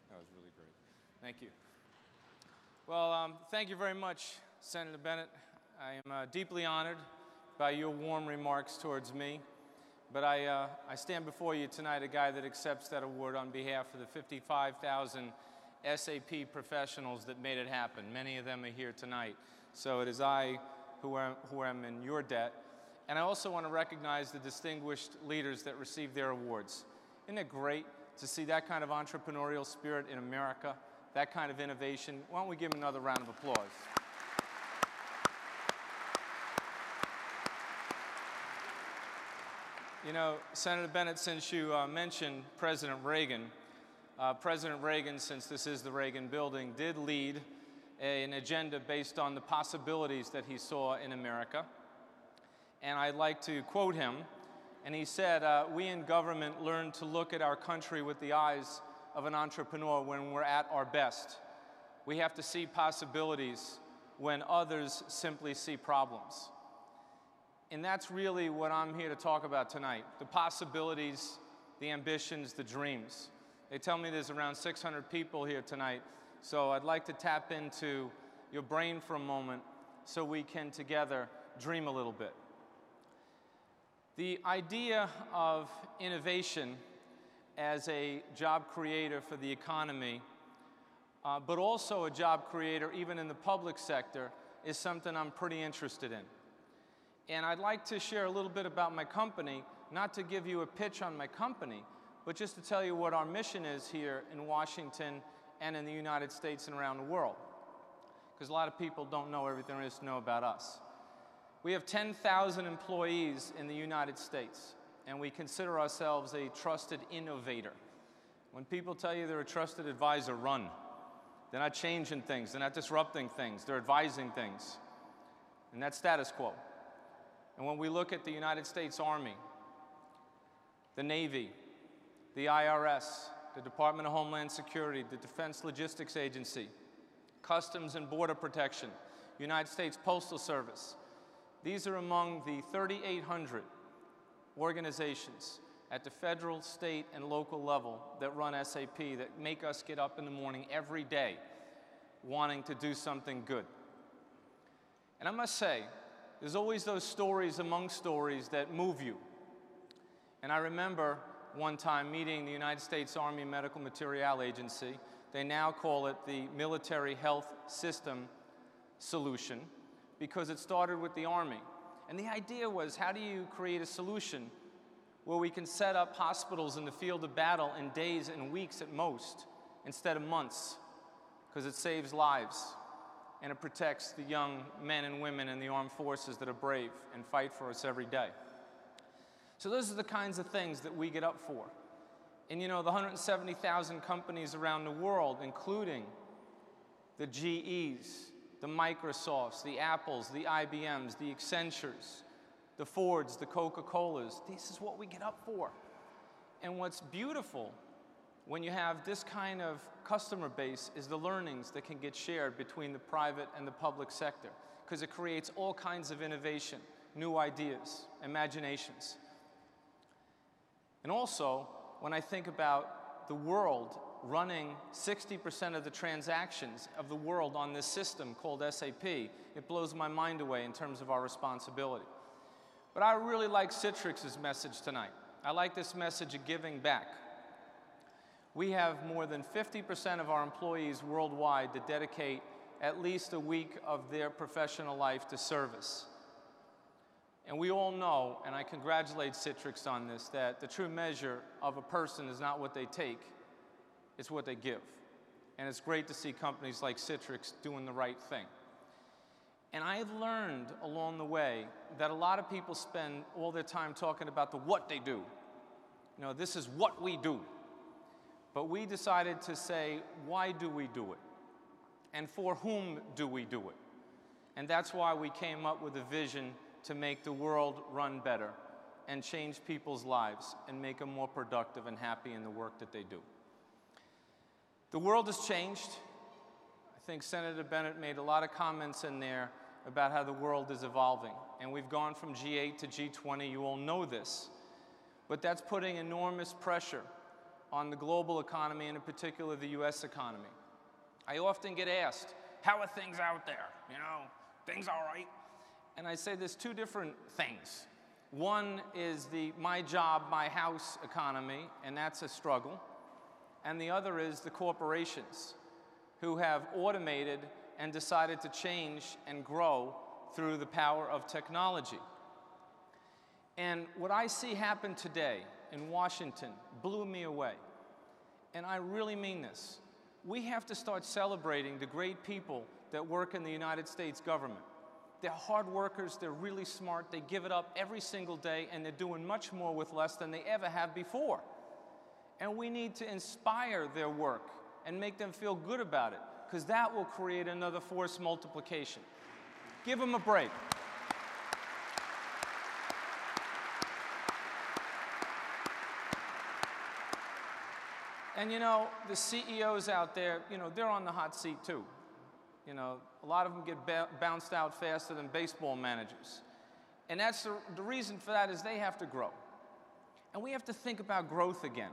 That was really great. Thank you. Well, thank you very much, Senator Bennett. I am deeply honored by your warm remarks towards me. But I stand before you tonight a guy that accepts that award on behalf of the 55,000 SAP professionals that made it happen. Many of them are here tonight. So it is I who am in your debt. And I also want to recognize the distinguished leaders that received their awards. Isn't it great to see that kind of entrepreneurial spirit in America, that kind of innovation? Why don't we give them another round of applause? You know, Senator Bennett, since you mentioned President Reagan, since this is the Reagan building, did lead an agenda based on the possibilities that he saw in America. And I'd like to quote him. And he said, we in government learn to look at our country with the eyes of an entrepreneur when we're at our best. We have to see possibilities when others simply see problems. And that's really what I'm here to talk about tonight, the possibilities, the ambitions, the dreams. They tell me there's around 600 people here tonight, so I'd like to tap into your brain for a moment so we can together dream a little bit. The idea of innovation as a job creator for the economy, but also a job creator even in the public sector, is something I'm pretty interested in. And I'd like to share a little bit about my company, not to give you a pitch on my company, but just to tell you what our mission is here in Washington and in the United States and around the world. Because a lot of people don't know everything there is to know about us. We have 10,000 employees in the United States, and we consider ourselves a trusted innovator. When people tell you they're a trusted advisor, run. They're not changing things, they're not disrupting things, they're advising things. And that's status quo. And when we look at the United States Army, the Navy, the IRS, the Department of Homeland Security, the Defense Logistics Agency, Customs and Border Protection, United States Postal Service, these are among the 3,800 organizations at the federal, state, and local level that run SAP, that make us get up in the morning every day wanting to do something good. And I must say, there's always those stories among stories that move you. And I remember one time meeting the United States Army Medical Material Agency. They now call it the Military Health System Solution because it started with the Army. And the idea was, how do you create a solution where we can set up hospitals in the field of battle in days and weeks at most instead of months, because it saves lives. And it protects the young men and women in the armed forces that are brave and fight for us every day. So those are the kinds of things that we get up for. And you know, the 170,000 companies around the world, including the GEs, the Microsofts, the Apples, the IBMs, the Accentures, the Fords, the Coca-Colas, this is what we get up for. And what's beautiful when you have this kind of customer base is the learnings that can get shared between the private and the public sector, because it creates all kinds of innovation, new ideas, imaginations. And also, when I think about the world running 60% of the transactions of the world on this system called SAP, it blows my mind away in terms of our responsibility. But I really like Citrix's message tonight. I like this message of giving back. We have more than 50% of our employees worldwide that dedicate at least a week of their professional life to service. And we all know, and I congratulate Citrix on this, that the true measure of a person is not what they take, it's what they give. And it's great to see companies like Citrix doing the right thing. And I've learned along the way that a lot of people spend all their time talking about the what they do. You know, this is what we do. But we decided to say, why do we do it? And for whom do we do it? And that's why we came up with a vision to make the world run better and change people's lives and make them more productive and happy in the work that they do. The world has changed. I think Senator Bennett made a lot of comments in there about how the world is evolving. And we've gone from G8 to G20. You all know this. But that's putting enormous pressure on the global economy and in particular the US economy. I often get asked, how are things out there? You know, things all right? And I say there's two different things. One is the my job, my house economy, and that's a struggle. And the other is the corporations who have automated and decided to change and grow through the power of technology. And what I see happen today in Washington blew me away. And I really mean this. We have to start celebrating the great people that work in the United States government. They're hard workers, they're really smart, they give it up every single day, and they're doing much more with less than they ever have before. And we need to inspire their work and make them feel good about it, because that will create another force multiplication. Give them a break. And you know, the CEOs out there, you know, they're on the hot seat too. You know, a lot of them get bounced out faster than baseball managers. And that's the reason for that is they have to grow. And we have to think about growth again.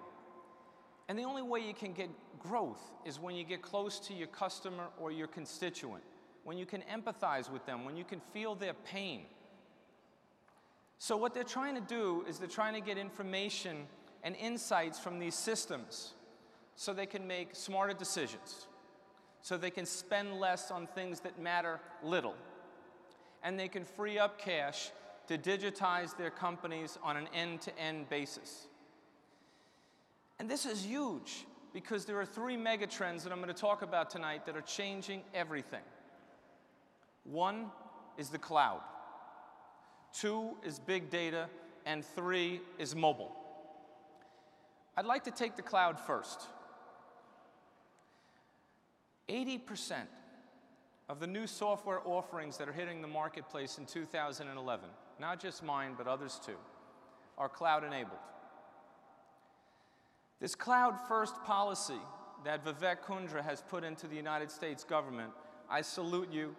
And the only way you can get growth is when you get close to your customer or your constituent, when you can empathize with them, when you can feel their pain. So what they're trying to do is they're trying to get information and insights from these systems so they can make smarter decisions, so they can spend less on things that matter little, and they can free up cash to digitize their companies on an end-to-end basis. And this is huge because there are three megatrends that I'm going to talk about tonight that are changing everything. One is the cloud. Two is big data, and three is mobile. I'd like to take the cloud first. 80% of the new software offerings that are hitting the marketplace in 2011, not just mine, but others too, are cloud-enabled. This cloud-first policy that Vivek Kundra has put into the United States government, I salute you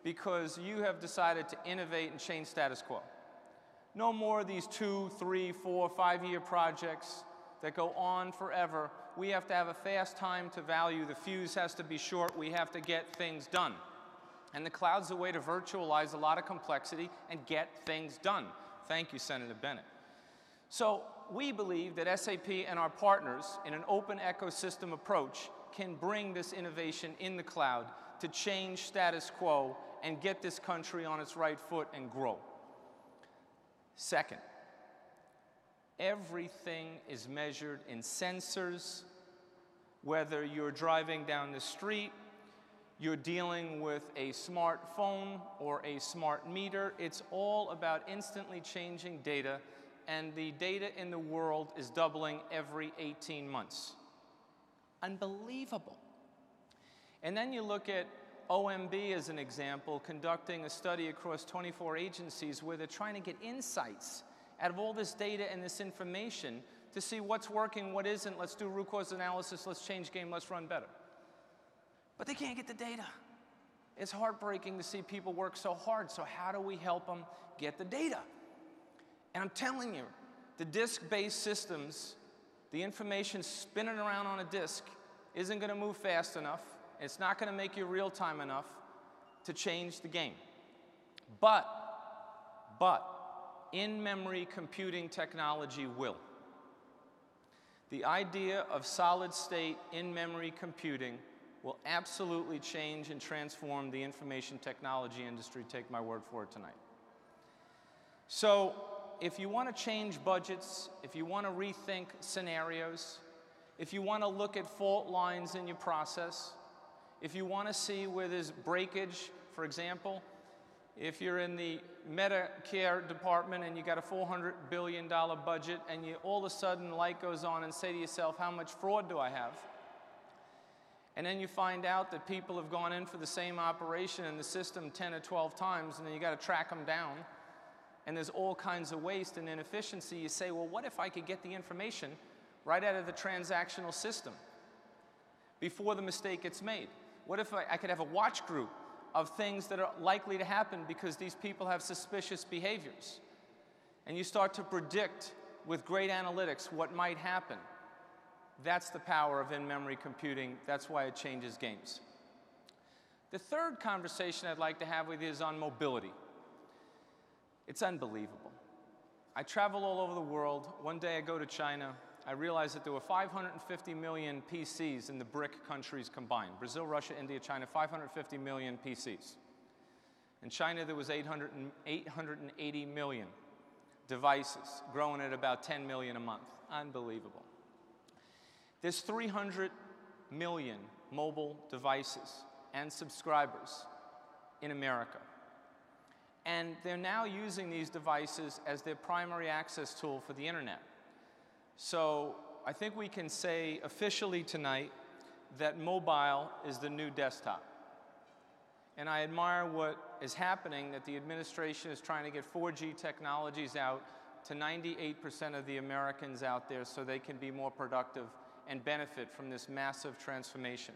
because you have decided to innovate and change status quo. No more of these 2, 3, 4, 5-year projects that go on forever. We have to have a fast time to value. The fuse has to be short. We have to get things done. And the cloud's a way to virtualize a lot of complexity and get things done. Thank you, Senator Bennett. So we believe that SAP and our partners in an open ecosystem approach can bring this innovation in the cloud to change status quo and get this country on its right foot and grow. Second, everything is measured in sensors. Whether you're driving down the street, you're dealing with a smartphone or a smart meter, it's all about instantly changing data, and the data in the world is doubling every 18 months. Unbelievable. And then you look at OMB as an example, conducting a study across 24 agencies where they're trying to get insights out of all this data and this information to see what's working, what isn't. Let's do root cause analysis, let's change game, let's run better. But they can't get the data. It's heartbreaking to see people work so hard, so how do we help them get the data? And I'm telling you, the disk-based systems, the information spinning around on a disk isn't going to move fast enough. It's not going to make you real-time enough to change the game. But in-memory computing technology will. The idea of solid-state in-memory computing will absolutely change and transform the information technology industry. Take my word for it tonight. So if you want to change budgets, if you want to rethink scenarios, if you want to look at fault lines in your process, if you want to see where there's breakage, for example, if you're in the Medicare department and you got a $400 billion budget and you all of a sudden the light goes on and say to yourself, how much fraud do I have? And then you find out that people have gone in for the same operation in the system 10 or 12 times, and then you got to track them down, and there's all kinds of waste and inefficiency. You say, well, what if I could get the information right out of the transactional system before the mistake gets made? What if I could have a watch group of things that are likely to happen because these people have suspicious behaviors? And you start to predict with great analytics what might happen. That's the power of in-memory computing. That's why it changes games. The third conversation I'd like to have with you is on mobility. It's unbelievable. I travel all over the world. One day I go to China. I realized that there were 550 million PCs in the BRIC countries combined. Brazil, Russia, India, China, 550 million PCs. In China, there was 880 million devices, growing at about 10 million a month. Unbelievable. There's 300 million mobile devices and subscribers in America. And they're now using these devices as their primary access tool for the internet. So I think we can say officially tonight that mobile is the new desktop. And I admire what is happening, that the administration is trying to get 4G technologies out to 98% of the Americans out there so they can be more productive and benefit from this massive transformation.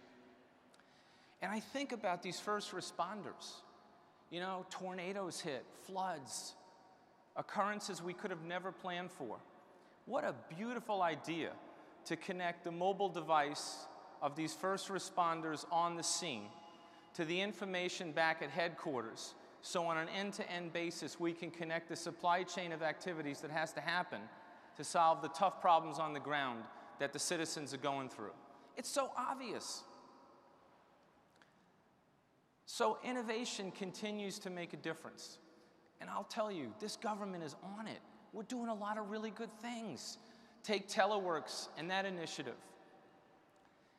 And I think about these first responders. You know, tornadoes hit, floods, occurrences we could have never planned for. What a beautiful idea to connect the mobile device of these first responders on the scene to the information back at headquarters, so on an end-to-end basis we can connect the supply chain of activities that has to happen to solve the tough problems on the ground that the citizens are going through. It's so obvious. So innovation continues to make a difference. And I'll tell you, this government is on it. We're doing a lot of really good things. Take teleworks and that initiative.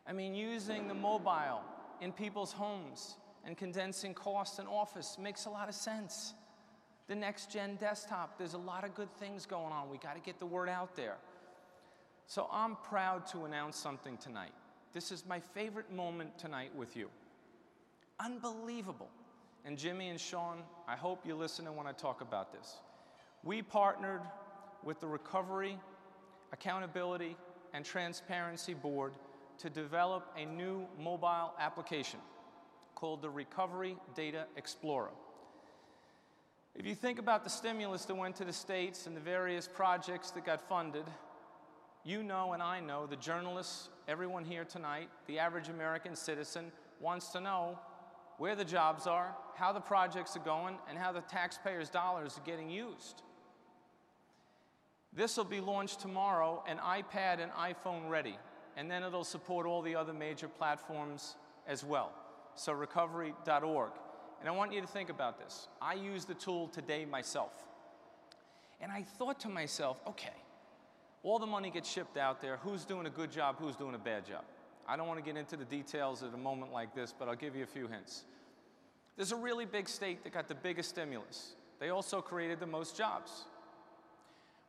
I mean, using the mobile in people's homes and condensing costs in office makes a lot of sense. The next-gen desktop, there's a lot of good things going on. We got to get the word out there. So I'm proud to announce something tonight. This is my favorite moment tonight with you. Unbelievable. And Jimmy and Sean, I hope you listen when I talk about this. We partnered with the Recovery, Accountability, and Transparency Board to develop a new mobile application called the Recovery Data Explorer. If you think about the stimulus that went to the states and the various projects that got funded, you know and I know, the journalists, everyone here tonight, the average American citizen wants to know where the jobs are, how the projects are going, and how the taxpayers' dollars are getting used. This will be launched tomorrow, and iPad and iPhone ready, and then it'll support all the other major platforms as well. So recovery.org. And I want you to think about this. I use the tool today myself. And I thought to myself, okay, all the money gets shipped out there. Who's doing a good job? Who's doing a bad job? I don't want to get into the details at a moment like this, but I'll give you a few hints. There's a really big state that got the biggest stimulus. They also created the most jobs.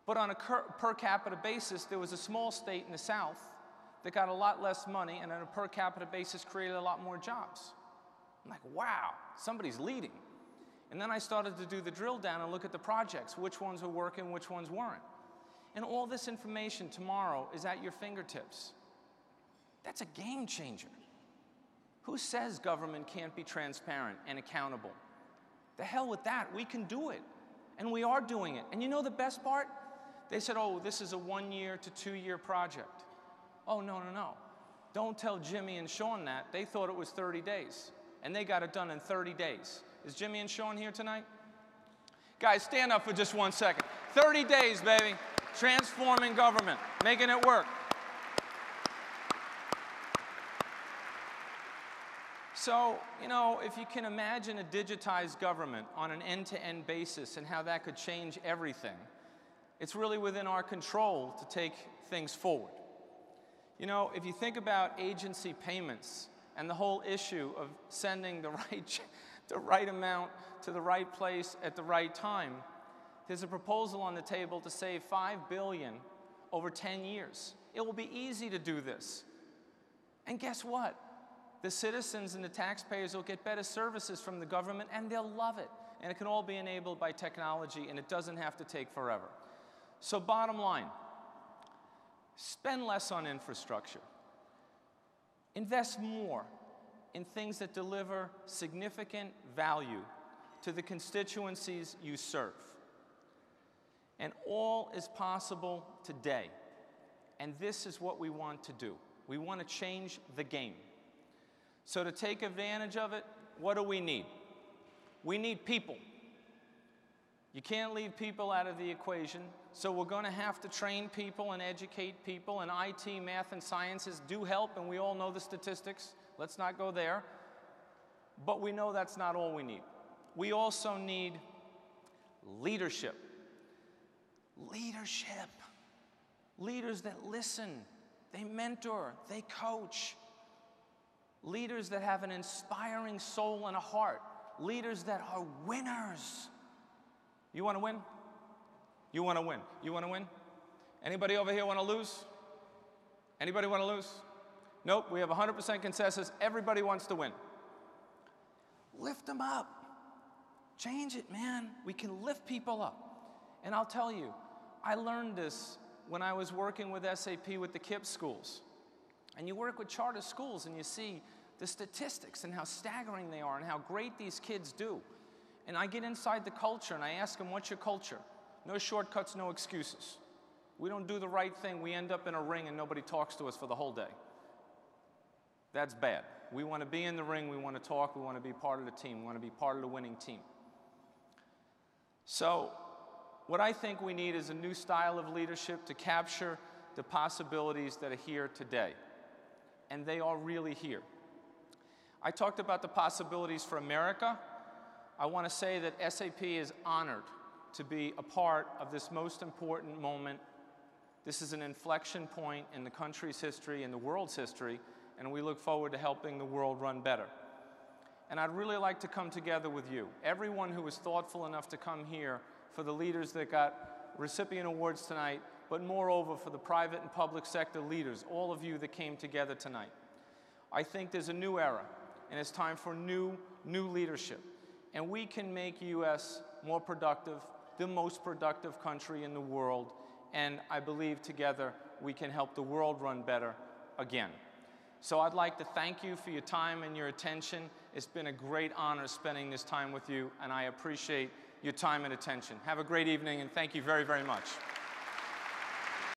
But on a per capita basis, there was a small state in the South that got a lot less money and on a per capita basis created a lot more jobs. I'm like, wow, somebody's leading. And then I started to do the drill down and look at the projects, which ones were working, which ones weren't. And all this information tomorrow is at your fingertips. That's a game changer. Who says government can't be transparent and accountable? The hell with that, we can do it. And we are doing it. And you know the best part? They said, oh, this is a 1-year to 2-year project. Oh, no, no, no. Don't tell Jimmy and Sean that. They thought it was 30 days. And they got it done in 30 days. Is Jimmy and Sean here tonight? Guys, stand up for just 1 second. 30 days, baby. Transforming government, making it work. So, you know, if you can imagine a digitized government on an end-to-end basis and how that could change everything, it's really within our control to take things forward. You know, if you think about agency payments and the whole issue of sending the right amount to the right place at the right time, there's a proposal on the table to save $5 billion over 10 years. It will be easy to do this. And guess what? The citizens and the taxpayers will get better services from the government, and they'll love it. And it can all be enabled by technology, and it doesn't have to take forever. So bottom line, spend less on infrastructure. Invest more in things that deliver significant value to the constituencies you serve. And all is possible today. And this is what we want to do. We want to change the game. So to take advantage of it, what do we need? We need people. You can't leave people out of the equation, so we're going to have to train people and educate people, and IT, math, and sciences do help, and we all know the statistics. Let's not go there. But we know that's not all we need. We also need leadership. Leadership. Leaders that listen, they mentor, they coach. Leaders that have an inspiring soul and a heart. Leaders that are winners. You want to win? You want to win? You want to win? Anybody over here want to lose? Anybody want to lose? Nope, we have 100% consensus. Everybody wants to win. Lift them up. Change it, man. We can lift people up. And I'll tell you, I learned this when I was working with SAP with the KIPP schools. And you work with charter schools and you see the statistics and how staggering they are and how great these kids do. And I get inside the culture and I ask them, what's your culture? No shortcuts, no excuses. We don't do the right thing. We end up in a ring and nobody talks to us for the whole day. That's bad. We want to be in the ring. We want to talk. We want to be part of the team. We want to be part of the winning team. So what I think we need is a new style of leadership to capture the possibilities that are here today. And they are really here. I talked about the possibilities for America. I want to say that SAP is honored to be a part of this most important moment. This is an inflection point in the country's history and the world's history, and we look forward to helping the world run better. And I'd really like to come together with you, everyone who was thoughtful enough to come here, for the leaders that got recipient awards tonight, but moreover for the private and public sector leaders, all of you that came together tonight. I think there's a new era, and it's time for new leadership. And we can make U.S. more productive, the most productive country in the world, and I believe together we can help the world run better again. So I'd like to thank you for your time and your attention. It's been a great honor spending this time with you, and I appreciate your time and attention. Have a great evening, and thank you very, very much.